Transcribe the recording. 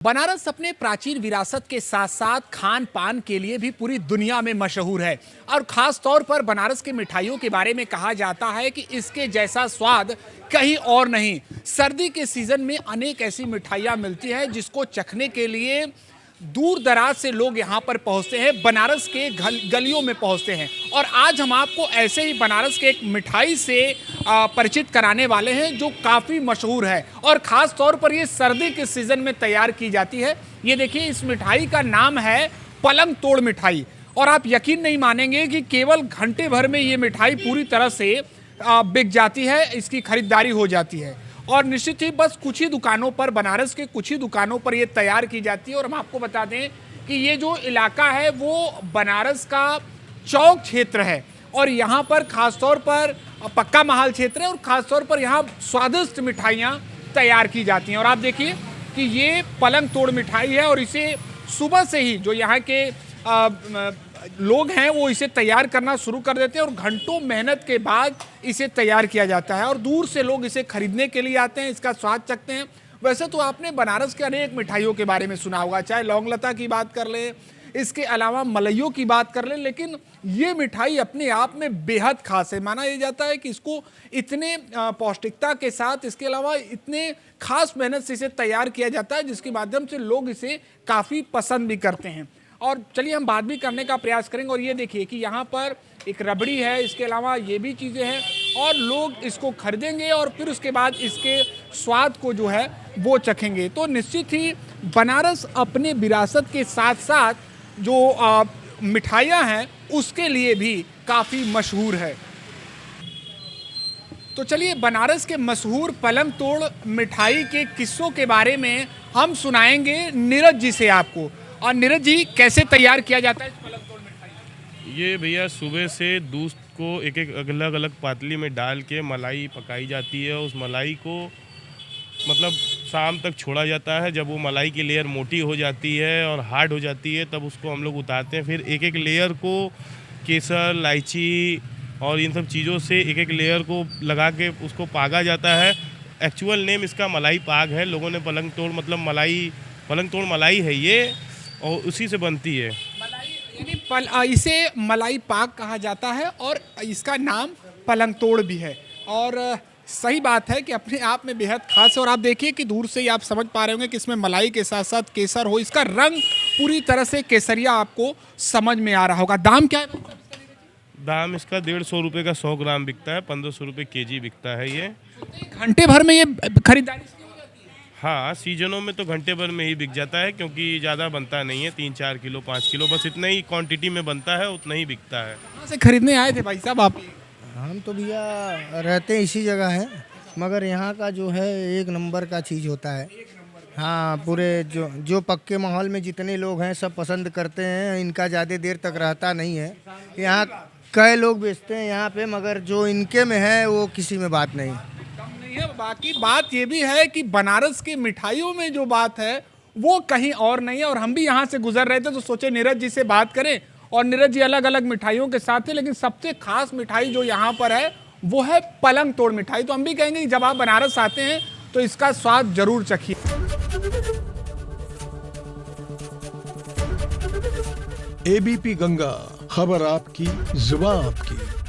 बनारस अपने प्राचीन विरासत के साथ साथ खान पान के लिए भी पूरी दुनिया में मशहूर है और खास तौर पर बनारस की मिठाइयों के बारे में कहा जाता है कि इसके जैसा स्वाद कहीं और नहीं। सर्दी के सीजन में अनेक ऐसी मिठाइयाँ मिलती हैं जिसको चखने के लिए दूर दराज से लोग यहाँ पर पहुँचते हैं, बनारस के गलियों में पहुँचते हैं। और आज हम आपको ऐसे ही बनारस के एक मिठाई से परिचित कराने वाले हैं जो काफ़ी मशहूर है और ख़ास तौर पर ये सर्दी के सीज़न में तैयार की जाती है। ये देखिए, इस मिठाई का नाम है पलंग तोड़ मिठाई और आप यकीन नहीं मानेंगे कि केवल घंटे भर में ये मिठाई पूरी तरह से बिक जाती है, इसकी खरीदारी हो जाती है। और निश्चित ही बस कुछ ही दुकानों पर, बनारस के कुछ ही दुकानों पर ये तैयार की जाती है। और हम आपको बता दें कि ये जो इलाका है वो बनारस का चौक क्षेत्र है और यहाँ पर खासतौर पर पक्का महल क्षेत्र है और ख़ासतौर पर यहाँ स्वादिष्ट मिठाइयाँ तैयार की जाती हैं। और आप देखिए कि ये पलंग तोड़ मिठाई है और इसे सुबह से ही जो यहाँ के लोग हैं वो इसे तैयार करना शुरू कर देते हैं और घंटों मेहनत के बाद इसे तैयार किया जाता है और दूर से लोग इसे खरीदने के लिए आते हैं, इसका स्वाद चखते हैं। वैसे तो आपने बनारस के अनेक मिठाइयों के बारे में सुना होगा, चाहे लौंग लता की बात कर लें, इसके अलावा मलइयों की बात कर लें, लेकिन ये मिठाई अपने आप में बेहद खास है। माना यह जाता है कि इसको इतने पौष्टिकता के साथ, इसके अलावा इतने खास मेहनत से इसे तैयार किया जाता है जिसके माध्यम से लोग इसे काफ़ी पसंद भी करते हैं। और चलिए हम बात भी करने का प्रयास करेंगे। और ये देखिए कि यहाँ पर एक रबड़ी है, इसके अलावा ये भी चीज़ें हैं और लोग इसको खरीदेंगे और फिर उसके बाद इसके स्वाद को जो है वो चखेंगे। तो निश्चित ही बनारस अपने विरासत के साथ साथ जो मिठाइयाँ हैं उसके लिए भी काफ़ी मशहूर है। तो चलिए बनारस के मशहूर पलंग तोड़ मिठाई के किस्सों के बारे में हम सुनाएंगे नीरज जी से आपको। और नीरज जी, कैसे तैयार किया जाता है इस पलंग तोड़ मिठाई? ये भैया सुबह से दूध को एक एक अलग अलग पातली में डाल के मलाई पकाई जाती है। उस मलाई को मतलब शाम तक छोड़ा जाता है। जब वो मलाई की लेयर मोटी हो जाती है और हार्ड हो जाती है तब उसको हम लोग उतारते हैं। फिर एक एक लेयर को केसर, इलायची और इन सब चीज़ों से एक एक लेयर को लगा के उसको पागा जाता है। एक्चुअल नेम इसका मलाई पाग है। लोगों ने पलंग तोड़ मतलब मलाई, पलंग तोड़ मलाई है ये और उसी से बनती है मलाई, यानी इसे मलाई पाक कहा जाता है और इसका नाम पलंग तोड़ भी है। और सही बात है कि अपने आप में बेहद खास है। और आप देखिए कि दूर से ही आप समझ पा रहे होंगे कि इसमें मलाई के साथ साथ केसर हो, इसका रंग पूरी तरह से केसरिया आपको समझ में आ रहा होगा। दाम क्या है? दाम इसका 150 रुपये का 100 ग्राम बिकता है, 1500 रुपये केजी बिकता है ये। घंटे भर में ये खरीदारी? हाँ, सीजनों में तो घंटे भर में ही बिक जाता है क्योंकि ज़्यादा बनता नहीं है, 3-4 किलो 5 किलो बस इतना ही क्वांटिटी में बनता है, उतना ही बिकता है। कहाँ से खरीदने आए थे भाई साहब आप? हम तो भैया रहते इसी जगह हैं, मगर यहाँ का जो है एक नंबर का चीज़ होता है। हाँ, पूरे जो पक्के माहौल में जितने लोग हैं सब पसंद करते हैं। इनका ज़्यादा देर तक रहता नहीं है। यहाँ कई लोग बेचते हैं यहाँ पे, मगर जो इनके में है वो किसी में बात नहीं है। बाकी बात ये भी है कि बनारस की मिठाइयों में जो बात है वो कहीं और नहीं है। और हम भी यहाँ से गुजर रहे थे तो सोचे नीरज जी से बात करें। और नीरज जी अलग अलग मिठाइयों के साथ थे, लेकिन सबसे खास मिठाई जो यहाँ पर है वो है पलंग तोड़ मिठाई। तो हम भी कहेंगे कि जब आप बनारस आते हैं तो इसका स्वाद जरूर चखिए। एबीपी गंगा, खबर आपकी, जुबान आपकी।